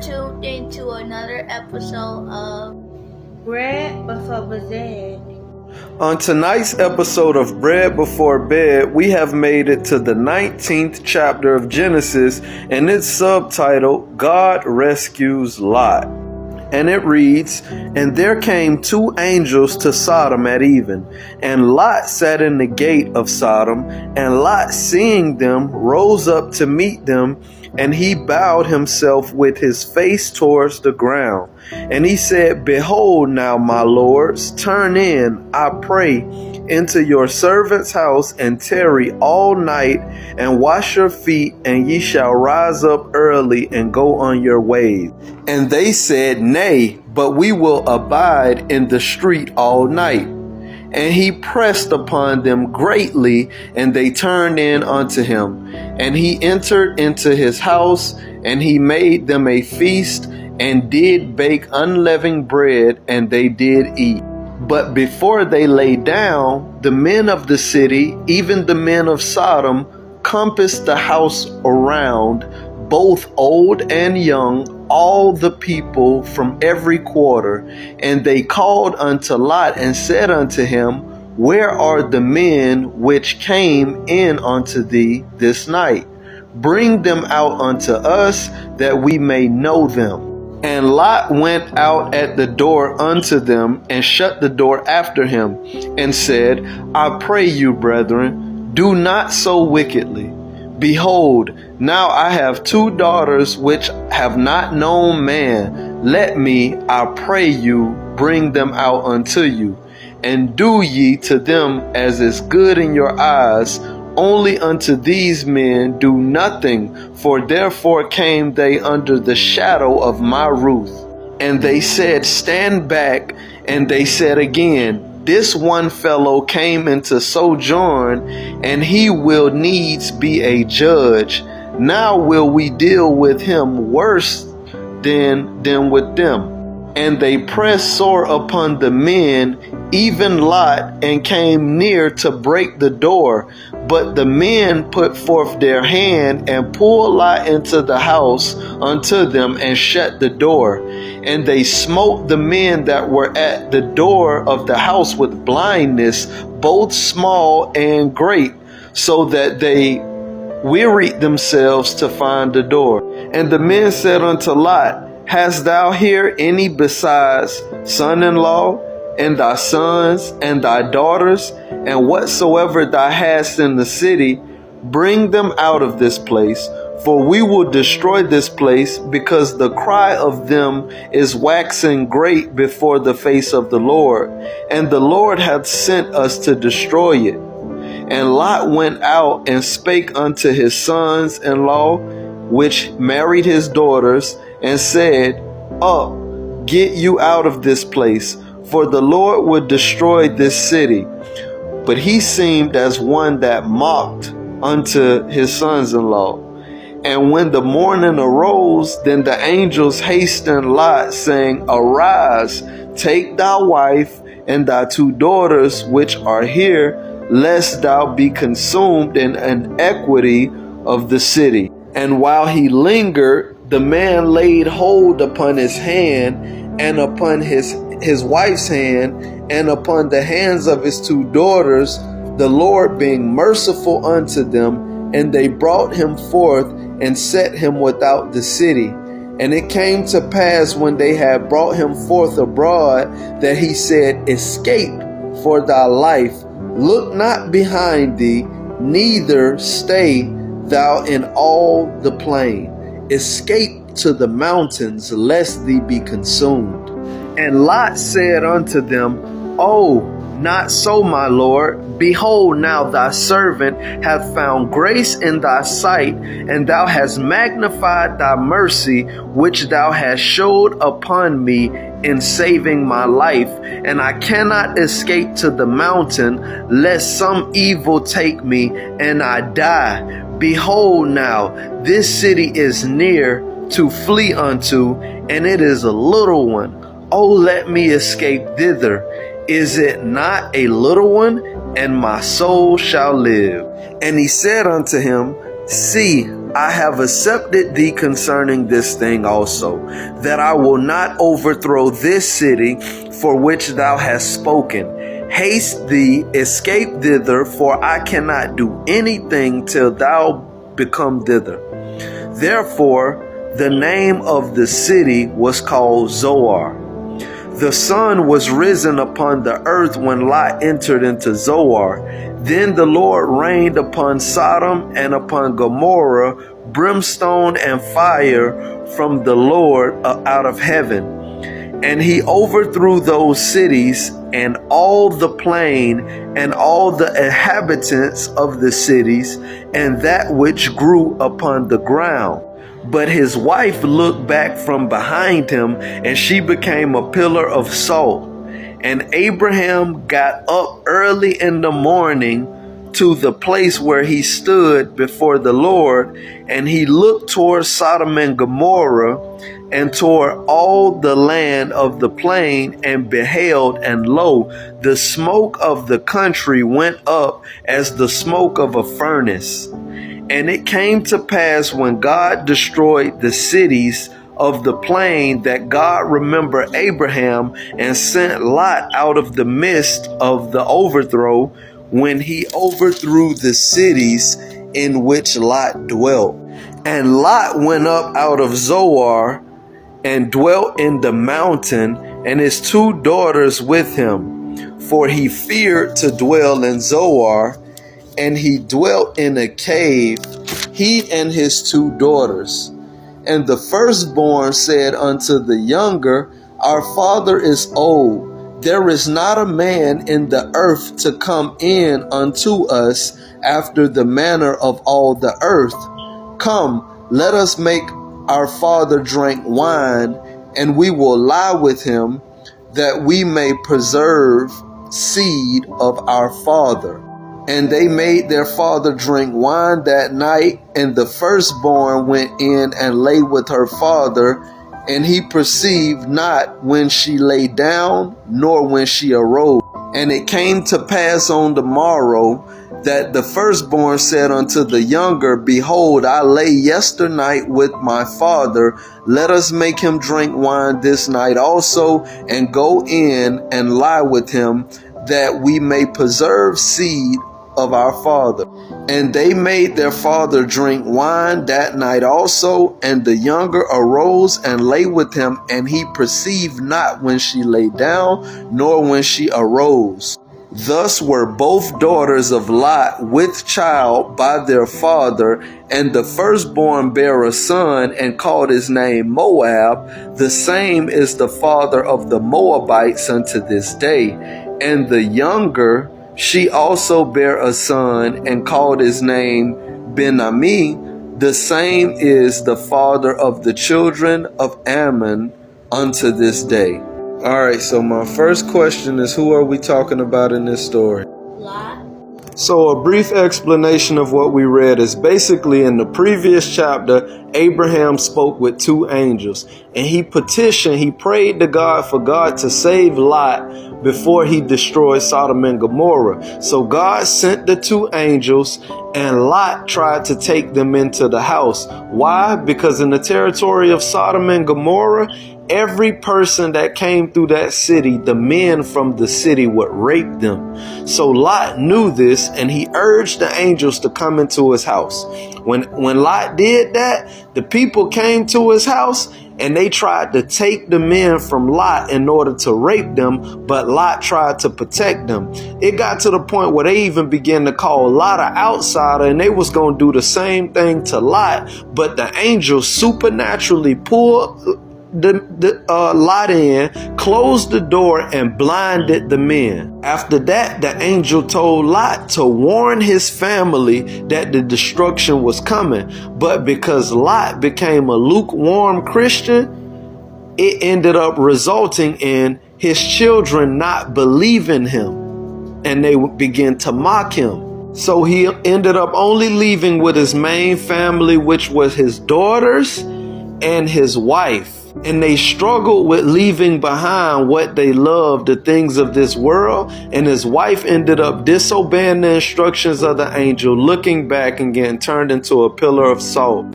tuned into another episode of Bread Before Bed. On tonight's episode of Bread Before Bed, we have made it to the 19th chapter of Genesis, and it's subtitled, God Rescues Lot. And it reads, And there came two angels to Sodom at even, and Lot sat in the gate of Sodom, and Lot, seeing them, rose up to meet them, and he bowed himself with his face towards the ground. And he said, Behold now, my lords, turn in, I pray, into your servant's house, and tarry all night, and wash your feet, and ye shall rise up early, and go on your ways. And they said, Nay, but we will abide in the street all night. And he pressed upon them greatly, and they turned in unto him. And he entered into his house, and he made them a feast, and did bake unleavened bread, and they did eat. But before they lay down, the men of the city, even the men of Sodom, compassed the house around, both old and young, all the people from every quarter. And they called unto Lot and said unto him, Where are the men which came in unto thee this night? Bring them out unto us, that we may know them. And Lot went out at the door unto them, and shut the door after him, and said, I pray you, brethren, do not so wickedly. Behold, now I have two daughters which have not known man. Let me, I pray you, bring them out unto you. And do ye to them as is good in your eyes. Only unto these men do nothing, for therefore came they under the shadow of my roof. And they said, Stand back. And they said again, This one fellow came into sojourn, and he will needs be a judge. Now will we deal with him worse than with them. And they pressed sore upon the men, even Lot, and came near to break the door. But the men put forth their hand, and pulled Lot into the house unto them, and shut the door. And they smote the men that were at the door of the house with blindness, both small and great, so that they wearied themselves to find the door. And the men said unto Lot, Hast thou here any besides son-in-law, and thy sons, and thy daughters, and whatsoever thou hast in the city? Bring them out of this place, for we will destroy this place, because the cry of them is waxing great before the face of the Lord, and the Lord hath sent us to destroy it. And Lot went out and spake unto his sons-in-law, which married his daughters, and said, Up, get you out of this place, for the Lord would destroy this city. But he seemed as one that mocked unto his sons-in-law. And when the morning arose, then the angels hastened Lot, saying, Arise, take thy wife and thy two daughters which are here, lest thou be consumed in iniquity of the city. And while he lingered, the man laid hold upon his hand, and upon his wife's hand, and upon the hands of his two daughters, the Lord being merciful unto them. And they brought him forth, and set him without the city. And it came to pass, when they had brought him forth abroad, that he said, Escape for thy life, look not behind thee, neither stay thou in all the plain. Escape to the mountains, lest thee be consumed. And Lot said unto them, Oh, not so, my Lord. Behold, now thy servant hath found grace in thy sight, and thou hast magnified thy mercy, which thou hast showed upon me in saving my life. And I cannot escape to the mountain, lest some evil take me, and I die. Behold now, this city is near to flee unto, and it is a little one. Oh, let me escape thither. Is it not a little one? And my soul shall live. And he said unto him, See, I have accepted thee concerning this thing also, that I will not overthrow this city for which thou hast spoken. Haste thee, escape thither, for I cannot do anything till thou become thither. Therefore, the name of the city was called Zoar. The sun was risen upon the earth when Lot entered into Zoar. Then the Lord rained upon Sodom and upon Gomorrah brimstone and fire from the Lord out of heaven. And he overthrew those cities and all the plain and all the inhabitants of the cities and that which grew upon the ground. But his wife looked back from behind him, and she became a pillar of salt. And Abraham got up early in the morning to the place where he stood before the Lord, and he looked toward Sodom and Gomorrah and toward all the land of the plain, and beheld, and lo, the smoke of the country went up as the smoke of a furnace. And it came to pass when God destroyed the cities of the plain that God remembered Abraham and sent Lot out of the midst of the overthrow, when he overthrew the cities in which Lot dwelt. And Lot went up out of Zoar and dwelt in the mountain, and his 2 daughters with him, for he feared to dwell in Zoar. And he dwelt in a cave, he and his 2 daughters. And the firstborn said unto the younger, Our father is old. There is not a man in the earth to come in unto us after the manner of all the earth. Come, let us make our father drink wine, and we will lie with him, that we may preserve seed of our father. And they made their father drink wine that night, and the firstborn went in and lay with her father, and he perceived not when she lay down, nor when she arose. And it came to pass on the morrow, that the firstborn said unto the younger, Behold, I lay yesternight with my father. Let us make him drink wine this night also, and go in and lie with him, that we may preserve seed of our father. And they made their father drink wine that night also, and the younger arose and lay with him, and he perceived not when she lay down, nor when she arose. Thus were both daughters of Lot with child by their father, and the firstborn bare a son, and called his name Moab. The same is the father of the Moabites unto this day. And the younger, she also bare a son, and called his name Ben-Ammi. The same is the father of the children of Ammon unto this day. Alright, so my first question is, who are we talking about in this story? Lot. So a brief explanation of what we read is basically in the previous chapter, Abraham spoke with 2 angels, and he prayed to God for God to save Lot before he destroyed Sodom and Gomorrah. So God sent the 2 angels, and Lot tried to take them into the house. Why? Because in the territory of Sodom and Gomorrah, every person that came through that city, the men from the city would rape them. So Lot knew this, and he urged the angels to come into his house. When Lot did that, the people came to his house, and they tried to take the men from Lot in order to rape them, but Lot tried to protect them. It got to the point where they even began to call Lot an outsider, and they was going to do the same thing to Lot, but the angels supernaturally pulled Lot in, closed the door, and blinded the men. After that, the angel told Lot to warn his family that the destruction was coming. But because Lot became a lukewarm Christian, it ended up resulting in his children not believing him, and they began to mock him. So he ended up only leaving with his main family, which was his daughters and his wife. And they struggled with leaving behind what they loved, the things of this world. And his wife ended up disobeying the instructions of the angel, looking back and getting turned into a pillar of salt.